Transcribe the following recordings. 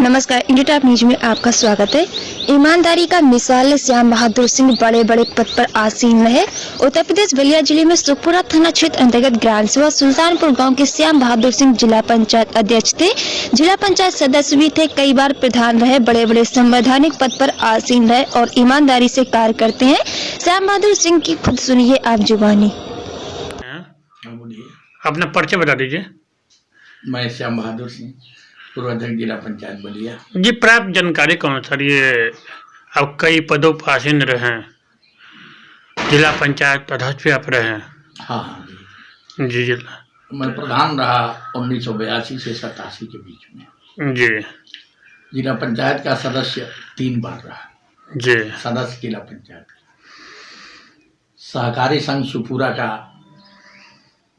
नमस्कार, India top news में आपका स्वागत है। ईमानदारी का मिसाल श्याम बहादुर सिंह बड़े बड़े पद पर आसीन रहे। उत्तर प्रदेश बलिया जिले में सुखपुरा थाना क्षेत्र अंतर्गत ग्राम सेवा सुल्तानपुर गांव के श्याम बहादुर सिंह जिला पंचायत अध्यक्ष थे। जिला पंचायत सदस्य भी थे, कई बार प्रधान रहे, बड़े बड़े संवैधानिक पद पर आसीन रहे और ईमानदारी से कार्य करते हैं। श्याम बहादुर सिंह की खुद सुनिए आप जुबानी। अपना परिचय बता दीजिए। मैं श्याम बहादुर सिंह, पूर्व अध्यक्ष जिला पंचायत बलिया। जी, प्राप्त जानकारी कौन सर, ये आप कई पदों पर आसीन रहे हैं, जिला पंचायत अध्यक्ष भी आप रहे हैं। हाँ जी जी मैं प्रधान रहा 1982 से 87 के बीच में। जी। जिला पंचायत का सदस्य 3 बार रहा जी। सदस्य जिला पंचायत का। सहकारी संघ सुखपुरा का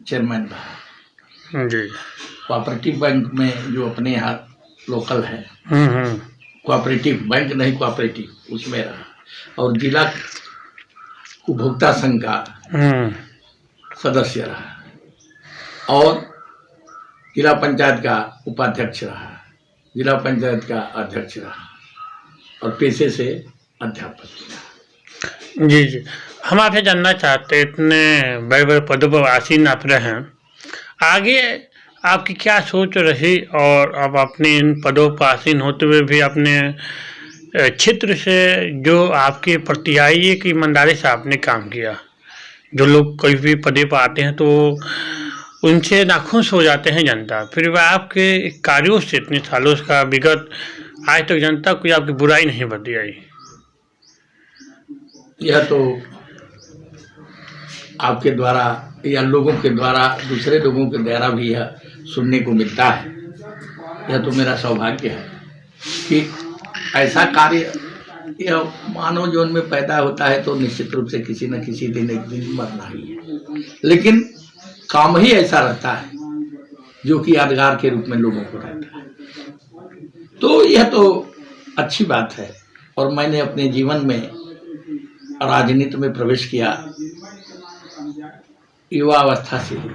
चेयरमैन रहा। जी। कोऑपरेटिव बैंक में जो अपने यहाँ लोकल है, कोऑपरेटिव बैंक नहीं, कोऑपरेटिव, उसमें रहा। और जिला उपभोक्ता संघ का सदस्य रहा और जिला पंचायत का उपाध्यक्ष रहा, जिला पंचायत का अध्यक्ष रहा और पेशे से अध्यापक रहा। जी जी, हम आपसे जानना चाहते हैं, इतने बड़े बड़े पदों पर आसीन आप रहे हैं, आगे आपकी क्या सोच रही और अब अपने इन पदों पर आसीन होते हुए भी अपने क्षेत्र से जो आपके प्रत्याशी की ईमानदारी से आपने काम किया। जो लोग कहीं भी पदे पर आते हैं तो उनसे नाखुश हो जाते हैं जनता, फिर वह आपके कार्यों से इतने सालों का विगत आज तक जनता कोई आपकी बुराई नहीं बती आई। यह तो आपके द्वारा या लोगों के द्वारा, दूसरे लोगों के द्वारा भी यह सुनने को मिलता है। यह तो मेरा सौभाग्य है कि ऐसा कार्य यह मानव जीवन में पैदा होता है तो निश्चित रूप से किसी न किसी दिन एक दिन मरना ही है, लेकिन काम ही ऐसा रहता है जो कि यादगार के रूप में लोगों को रहता है। तो यह तो अच्छी बात है। और मैंने अपने जीवन में राजनीति में प्रवेश किया युवा अवस्था से ही,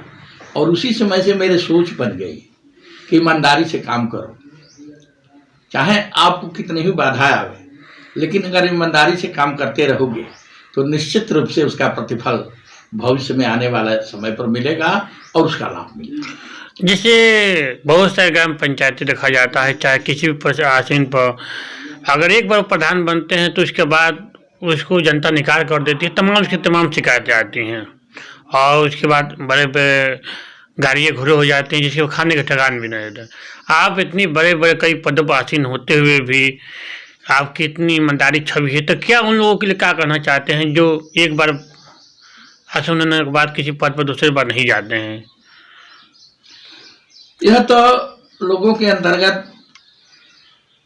और उसी समय से मेरे सोच बन गई कि ईमानदारी से काम करो, चाहे आपको कितनी ही बाधा आवे, लेकिन अगर ईमानदारी से काम करते रहोगे तो निश्चित रूप से उसका प्रतिफल भविष्य में आने वाले समय पर मिलेगा और उसका लाभ मिलेगा। जिसे बहुत सारे ग्राम पंचायतें देखा जाता है, चाहे किसी भी पद आसीन पर अगर एक बार प्रधान बनते हैं तो उसके बाद उसको जनता निकाल कर देती है, तमाम उसकी तमाम शिकायतें आती हैं और उसके बाद बड़े बड़े गाड़ियाँ घुरे हो जाती हैं जिसके खाने का ठिकान भी नहीं रहता। आप इतनी बड़े बड़े कई पदों पर आसीन होते हुए भी आपकी इतनी ईमानदारी छवि है, तो क्या उन लोगों के लिए क्या कहना चाहते हैं जो एक बार आसीन होने के बाद किसी पद पर दूसरी बार नहीं जाते हैं? यह तो लोगों के अंतर्गत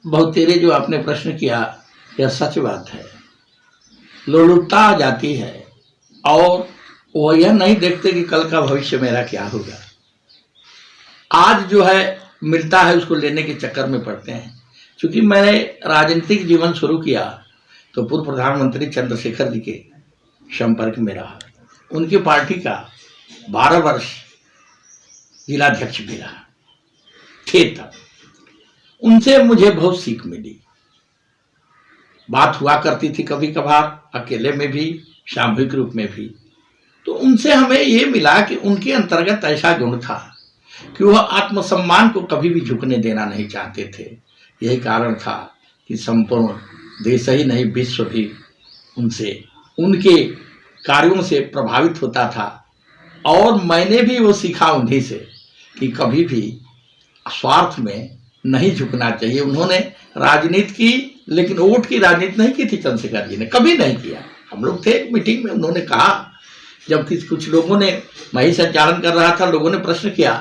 बहुत तेरे जो आपने प्रश्न किया, यह सच बात है। लोलुपता आ जाती है और वो यह नहीं देखते कि कल का भविष्य मेरा क्या होगा। आज जो है मिलता है उसको लेने के चक्कर में पड़ते हैं। क्योंकि मैंने राजनीतिक जीवन शुरू किया तो पूर्व प्रधानमंत्री चंद्रशेखर जी के संपर्क में रहा, उनकी पार्टी का 12 वर्ष जिलाध्यक्ष भी रहा थे तब। उनसे मुझे बहुत सीख मिली। बात हुआ करती थी कभी कभार अकेले में भी, सामूहिक रूप में भी। तो उनसे हमें ये मिला कि उनके अंतर्गत ऐसा गुण था कि वह आत्मसम्मान को कभी भी झुकने देना नहीं चाहते थे। यही कारण था कि संपूर्ण देश ही नहीं, विश्व भी उनसे, उनके कार्यों से प्रभावित होता था। और मैंने भी वो सीखा उन्हीं से कि कभी भी स्वार्थ में नहीं झुकना चाहिए। उन्होंने राजनीति की, लेकिन वोट की राजनीति नहीं की थी चंद्रशेखर जी ने, कभी नहीं किया। हम लोग थे एक मीटिंग में, उन्होंने कहा, जब कुछ लोगों ने, मैं ही संचालन कर रहा था, लोगों ने प्रश्न किया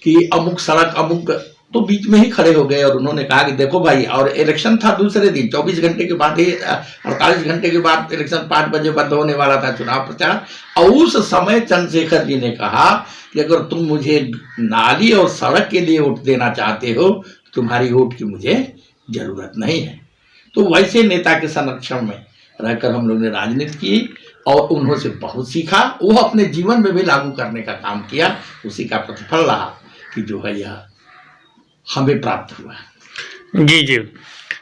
कि अमुक सड़क अमुक, तो बीच में ही खड़े हो गए और उन्होंने कहा कि देखो भाई, और इलेक्शन था दूसरे दिन, 24 घंटे के बाद ही, 48 घंटे के बाद इलेक्शन, 5 बजे बंद होने वाला था चुनाव प्रचार। और उस समय चंद्रशेखर जी ने कहा कि अगर तुम मुझे नाली और सड़क के लिए वोट देना चाहते हो तो तुम्हारी वोट की मुझे जरूरत नहीं है। तो वैसे नेता के संरक्षण में रहकर हम लोग ने राजनीति की और उन्होंने से बहुत सीखा। वो अपने जीवन में भी लागू करने का काम किया, उसी का प्रतिफल रहा कि जो है यह हमें प्राप्त हुआ। जी जी।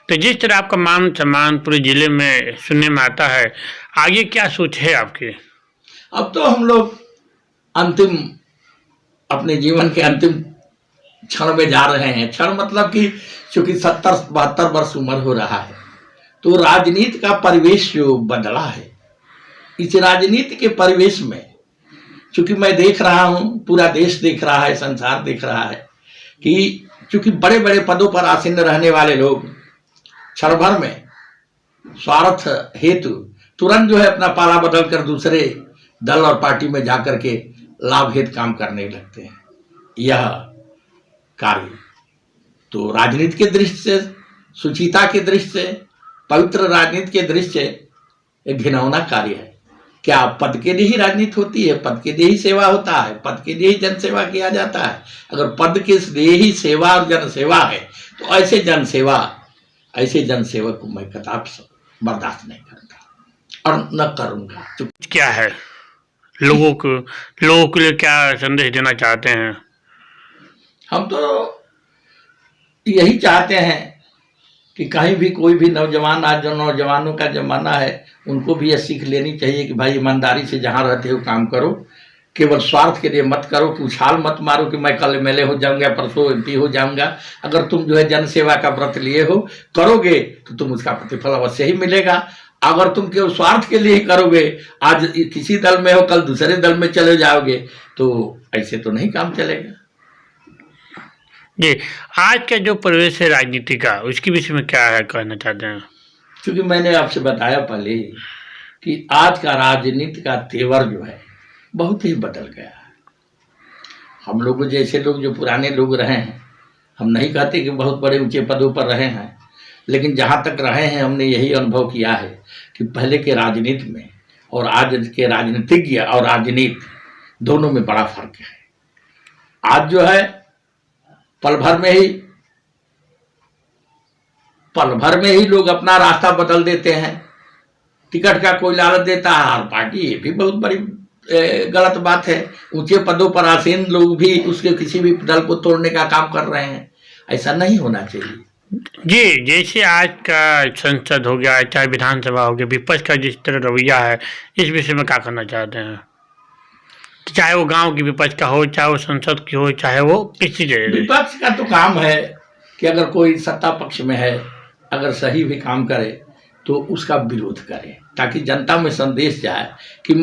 तो जिस तरह आपका मान सम्मान पूरे जिले में सुनने में आता है, आगे क्या सोच है आपकी? अब तो हम लोग अंतिम अपने जीवन के अंतिम क्षण में जा रहे हैं। क्षण मतलब कि चूंकि 70-72 वर्ष उम्र हो रहा है, तो राजनीति का परिवेश जो बदला है, इस राजनीति के परिवेश में चूंकि मैं देख रहा हूं, पूरा देश देख रहा है, संसार देख रहा है कि चूंकि बड़े बड़े पदों पर आसीन रहने वाले लोग क्षण भर में स्वार्थ हेतु तुरंत जो है अपना पाला बदल कर दूसरे दल और पार्टी में जाकर के लाभ हेतु काम करने लगते हैं। यह कार्य तो राजनीति के दृष्टि से, सुचिता के दृष्टि से, पवित्र राजनीति के दृष्टि से एक घिनौना कार्य है। क्या पद के लिए ही राजनीति होती है? पद के लिए ही सेवा होता है? पद के लिए ही जनसेवा किया जाता है? अगर पद के लिए ही सेवा और जनसेवा है तो ऐसे जनसेवक को मैं कदापि बर्दाश्त नहीं करता और न करूंगा। क्या है लोगों के लिए क्या संदेश देना चाहते हैं? हम तो यही चाहते हैं कि कहीं भी कोई भी नौजवान, आज जो नौजवानों का जमाना है, उनको भी यह सीख लेनी चाहिए कि भाई ईमानदारी से जहाँ रहते हो काम करो, केवल स्वार्थ के लिए मत करो, कि उछाल मत मारो कि मैं कल एमएलए हो जाऊंगा, परसों एमपी हो जाऊंगा। अगर तुम जो है जनसेवा का व्रत लिए हो, करोगे तो तुम उसका प्रतिफल अवश्य ही मिलेगा। अगर तुम केवल स्वार्थ के लिए ही करोगे, आज किसी दल में हो, कल दूसरे दल में चले जाओगे, तो ऐसे तो नहीं काम चलेगा। जी, आज का जो परिवेश है राजनीति का, उसके विषय में क्या है कहना चाहते हैं? क्योंकि मैंने आपसे बताया पहले कि आज का राजनीति का तेवर जो है बहुत ही बदल गया है। हम लोग जैसे लोग जो पुराने लोग रहे हैं, हम नहीं कहते कि बहुत बड़े ऊंचे पदों पर रहे हैं, लेकिन जहाँ तक रहे हैं हमने यही अनुभव किया है कि पहले के राजनीति में और आज के राजनीतिज्ञ और राजनीति दोनों में बड़ा फर्क है। आज जो है पल भर में ही लोग अपना रास्ता बदल देते हैं। टिकट का कोई लालच देता है हर पार्टी, ये भी बहुत बड़ी गलत बात है। ऊंचे पदों पर आसीन लोग भी उसके किसी भी दल को तोड़ने का काम कर रहे हैं, ऐसा नहीं होना चाहिए। जी, जैसे आज का संसद हो गया, चाहे विधानसभा हो गया, विपक्ष का जिस तरह रवैया है, इस विषय में क्या करना चाहते हैं? चाहे वो गांव की विपक्ष का हो, चाहे वो संसद की हो, चाहे वो किसी जगह। विपक्ष का तो काम है कि अगर कोई सत्ता पक्ष में है, अगर सही भी काम करे तो उसका विरोध करे, ताकि जनता में संदेश जाए कि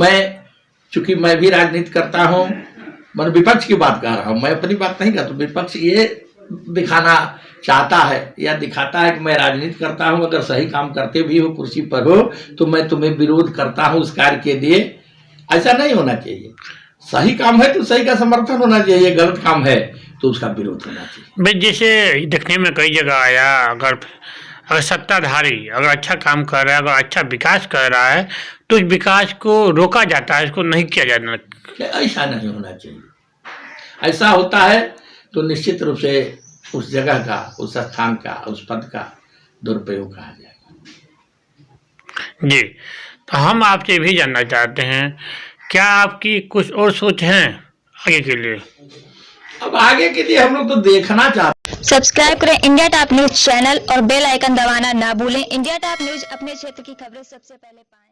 चूंकि मैं भी राजनीति करता हूँ, मैं विपक्ष की बात कर रहा हूँ, मैं अपनी बात नहीं करता। तो विपक्ष ये दिखाना चाहता है या दिखाता है कि मैं राजनीति करता हूँ, अगर सही काम करते भी हो, कुर्सी पर हो, तो मैं तुम्हें विरोध करता हूँ उस कार्य के लिए। ऐसा नहीं होना चाहिए। सही काम है तो सही का समर्थन होना चाहिए, गलत काम है तो उसका विरोध होना चाहिए। भाई, जैसे देखने में कई जगह आया, अगर सत्ताधारी अगर अच्छा काम कर रहा है, अगर अच्छा विकास कर रहा है, तो उस विकास को रोका जाता है, इसको नहीं किया जाना। ऐसा नहीं होना चाहिए। ऐसा होता है तो निश्चित रूप से उस जगह का, उस स्थान का, उस पद का दुरुपयोग कहा जाएगा। जी, तो हम आपसे भी जानना चाहते हैं, क्या आपकी कुछ और सोच है आगे के लिए? अब आगे के लिए हम लोग तो देखना चाहते हैं। सब्सक्राइब करें इंडिया टॉप न्यूज चैनल और बेल आइकन दबाना ना भूलें। इंडिया टॉप न्यूज अपने क्षेत्र की खबरें सबसे पहले पाएं।